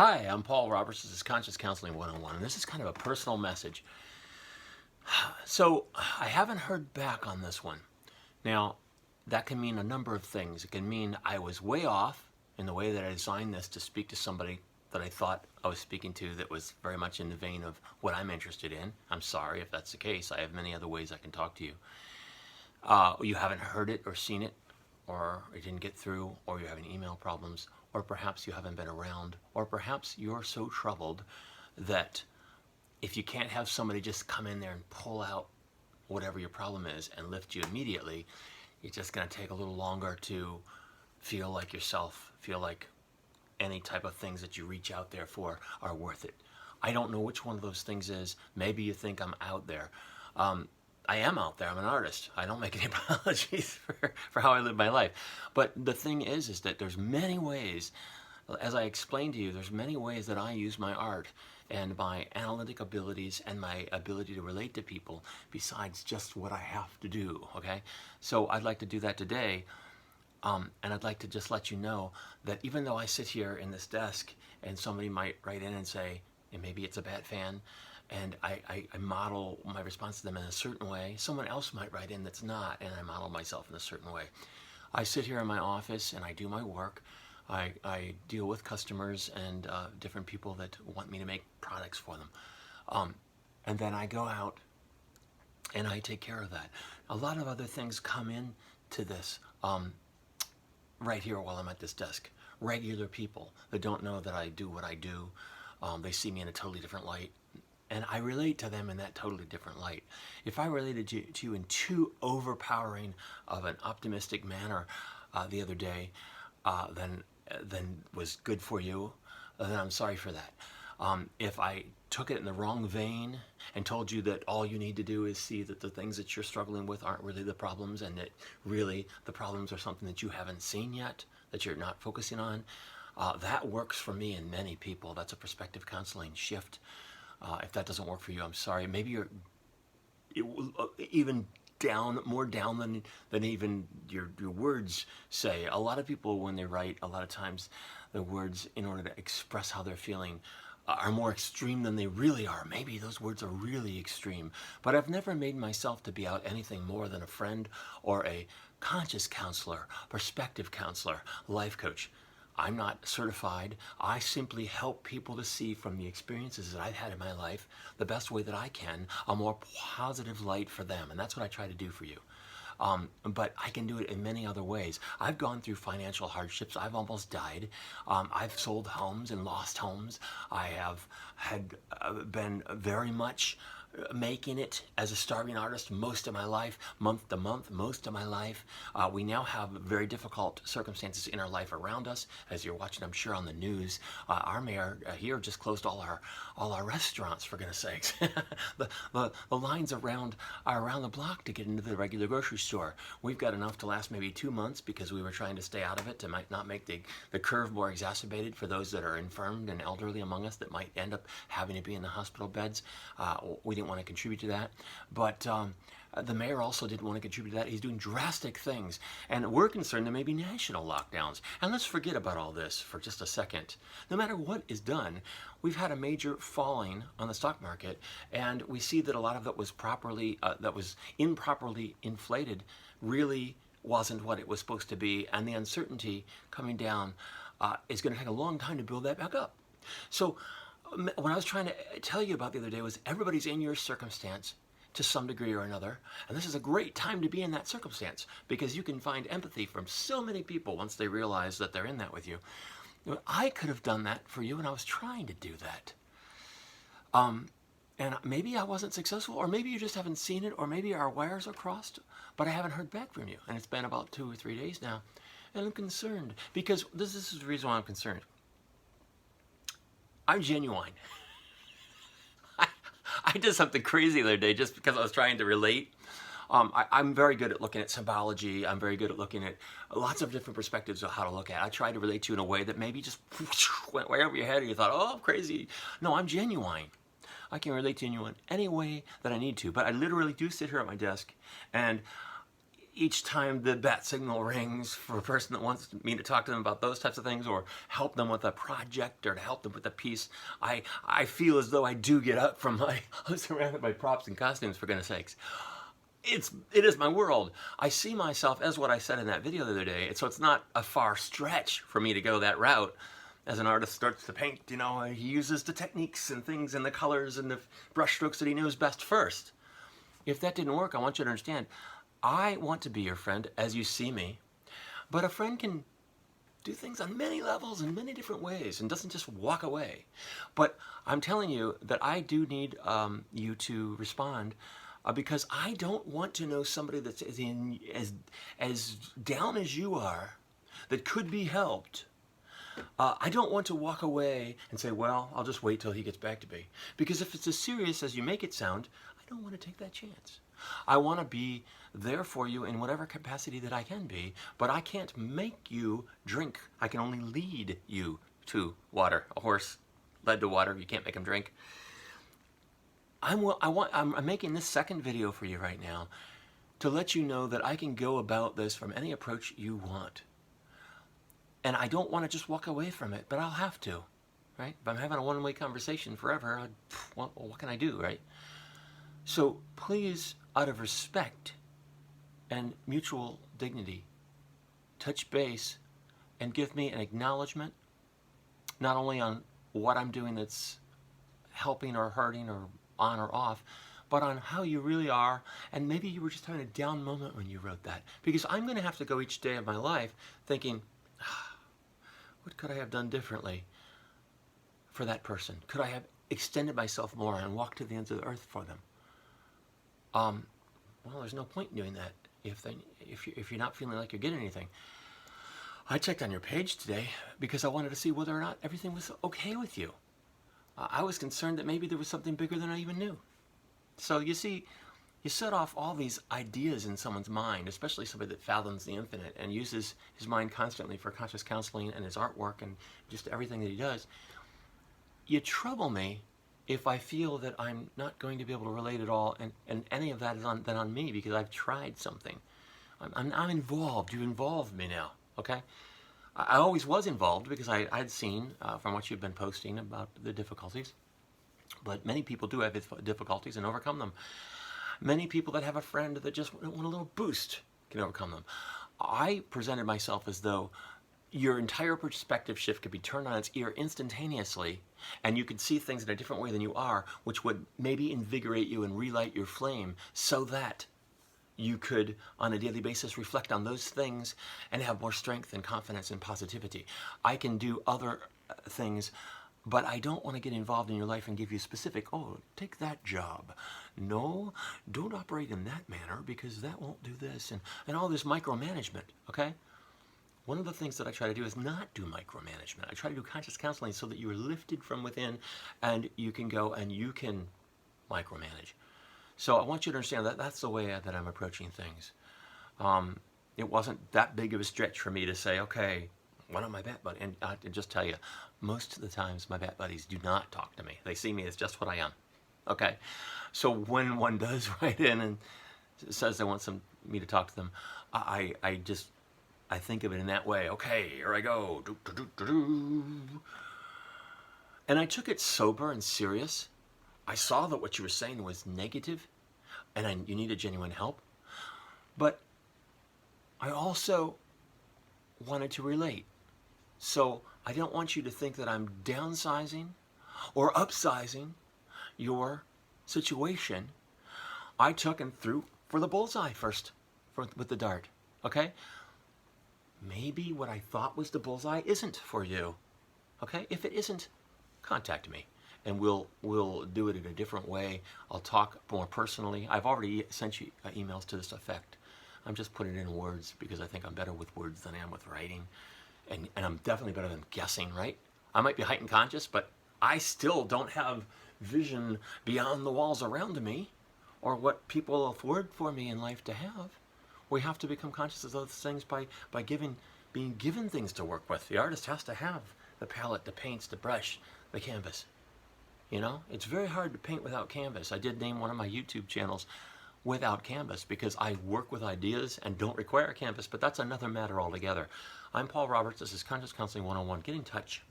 Hi, I'm Paul Roberts. This is Conscious Counseling 101, and this is kind of a personal message. So, I haven't heard back on this one. Now, that can mean a number of things. It can mean I was way off in the way that I designed this to speak to somebody that I thought I was speaking to that was very much in the vein of what I'm interested in. I'm sorry if that's the case. I have many other ways I can talk to you. You haven't heard it or seen it, or it didn't get through, or you're having email problems, or perhaps you haven't been around, or perhaps you're so troubled that if you can't have somebody just come in there and pull out whatever your problem is and lift you immediately, it's just going to take a little longer to feel like yourself, feel like any type of things that you reach out there for are worth it. I don't know which one of those things is. Maybe you think I'm out there. I am out there. I'm an artist. I don't make any apologies for how I live my life. But the thing is that there's many ways, as I explained to you, there's many ways that I use my art and my analytic abilities and my ability to relate to people besides just what I have to do, okay? So I'd like to do that today. And I'd like to just let you know that even though I sit here in this desk and somebody might write in and say, and maybe it's a bad fan, and I model my response to them in a certain way, someone else might write in that's not, and I model myself in a certain way. I sit here in my office and I do my work. I deal with customers and different people that want me to make products for them. And then I go out and I take care of that. A lot of other things come in to this right here while I'm at this desk. Regular people that don't know that I do what I do. They see me in a totally different light. And I relate to them in that totally different light. If I related to you in too overpowering of an optimistic manner the other day, then was good for you, then I'm sorry for that. If I took it in the wrong vein and told you that all you need to do is see that the things that you're struggling with aren't really the problems, and that really the problems are something that you haven't seen yet, that you're not focusing on, that works for me and many people. That's a perspective counseling shift. If that doesn't work for you, I'm sorry. Maybe you're even more down than even your words say. A lot of people, when they write, a lot of times the words, in order to express how they're feeling, are more extreme than they really are. Maybe those words are really extreme. But I've never made myself to be out anything more than a friend or a conscious counselor, perspective counselor, life coach. I'm not certified. I simply help people to see from the experiences that I've had in my life the best way that I can, a more positive light for them. And that's what I try to do for you. But I can do it in many other ways. I've gone through financial hardships. I've almost died. I've sold homes and lost homes. I have been very much making it as a starving artist most of my life, month to month, most of my life. We now have very difficult circumstances in our life around us, as you're watching, I'm sure, on the news. Our mayor here just closed all our restaurants, for goodness sakes. the lines around the block to get into the regular grocery store. We've got enough to last maybe 2 months because we were trying to stay out of it to not make the curve more exacerbated for those that are infirmed and elderly among us that might end up having to be in the hospital beds. We didn't want to contribute to that, but the mayor also didn't want to contribute to that. He's doing drastic things, and we're concerned there may be national lockdowns. And let's forget about all this for just a second. No matter what is done, we've had a major falling on the stock market, and we see that a lot of that was improperly inflated, really wasn't what it was supposed to be, and the uncertainty coming down is going to take a long time to build that back up. So what I was trying to tell you about the other day was everybody's in your circumstance to some degree or another, and this is a great time to be in that circumstance because you can find empathy from so many people once they realize that they're in that with you. I could have done that for you, and I was trying to do that. And maybe I wasn't successful, or maybe you just haven't seen it, or maybe our wires are crossed, but I haven't heard back from you, and it's been about 2 or 3 days now, and I'm concerned because this is the reason why I'm concerned. I'm genuine. I did something crazy the other day just because I was trying to relate. I'm very good at looking at symbology. I'm very good at looking at lots of different perspectives of how to look at it. I tried to relate to you in a way that maybe just went way over your head and you thought, oh, I'm crazy. No, I'm genuine. I can relate to you in any way that I need to. But I literally do sit here at my desk, and each time the bat signal rings for a person that wants me to talk to them about those types of things, or help them with a project, or to help them with a piece, I feel as though I do get up from my, I'm surrounded by props and costumes, for goodness sakes. It is my world. I see myself as what I said in that video the other day, so it's not a far stretch for me to go that route. As an artist starts to paint, you know, he uses the techniques and things and the colors and the brush strokes that he knows best first. If that didn't work, I want you to understand, I want to be your friend as you see me, but a friend can do things on many levels in many different ways and doesn't just walk away. But I'm telling you that I do need you to respond, because I don't want to know somebody that's as down as you are, that could be helped. I don't want to walk away and say, well, I'll just wait till he gets back to me. Because if it's as serious as you make it sound, I don't want to take that chance. I want to be there for you in whatever capacity that I can be, but I can't make you drink. I can only lead you to water. A horse led to water, you can't make him drink. I'm making this second video for you right now to let you know that I can go about this from any approach you want. And I don't want to just walk away from it, but I'll have to, right? If I'm having a one-way conversation forever, well, what can I do, right? So please, out of respect and mutual dignity, touch base and give me an acknowledgement, not only on what I'm doing that's helping or hurting or on or off, but on how you really are, and maybe you were just having a down moment when you wrote that. Because I'm going to have to go each day of my life thinking, what could I have done differently for that person? Could I have extended myself more and walked to the ends of the earth for them? Well, there's no point in doing that if you're not feeling like you're getting anything. I checked on your page today because I wanted to see whether or not everything was okay with you. I was concerned that maybe there was something bigger than I even knew. So you see, you set off all these ideas in someone's mind, especially somebody that fathoms the infinite and uses his mind constantly for conscious counseling and his artwork and just everything that he does. You trouble me if I feel that I'm not going to be able to relate at all, and any of that is on me because I've tried something. I'm involved. You involved me now, okay? I always was involved because I'd seen from what you've been posting about the difficulties. But many people do have difficulties and overcome them. Many people that have a friend that just want a little boost can overcome them. I presented myself as though your entire perspective shift could be turned on its ear instantaneously, and you could see things in a different way than you are, which would maybe invigorate you and relight your flame so that you could, on a daily basis, reflect on those things and have more strength and confidence and positivity. I can do other things, but I don't want to get involved in your life and give you specific, oh, take that job. No, don't operate in that manner because that won't do this, and all this micromanagement, okay? One of the things that I try to do is not do micromanagement. I try to do conscious counseling so that you are lifted from within and you can go and you can micromanage. So I want you to understand that that's the way that I'm approaching things. It wasn't that big of a stretch for me to say, okay, one of my bat buddies, and I can just tell you, most of the times my bat buddies do not talk to me. They see me as just what I am, okay? So when one does write in and says they want me to talk to them, I think of it in that way. Okay, here I go. And I took it sober and serious. I saw that what you were saying was negative and you needed genuine help. But I also wanted to relate. So I don't want you to think that I'm downsizing or upsizing your situation. I took and threw for the bullseye first with the dart, okay? Maybe what I thought was the bullseye isn't for you, okay? If it isn't, contact me and we'll do it in a different way. I'll talk more personally. I've already sent you emails to this effect. I'm just putting it in words because I think I'm better with words than I am with writing. And I'm definitely better than guessing, right? I might be heightened conscious, but I still don't have vision beyond the walls around me or what people afford for me in life to have. We have to become conscious of those things by being given things to work with. The artist has to have the palette, the paints, the brush, the canvas. You know, it's very hard to paint without canvas. I did name one of my YouTube channels, without Canvas because I work with ideas and don't require Canvas, but that's another matter altogether. I'm Paul Roberts. This is Conscious Counseling 101. Get in touch.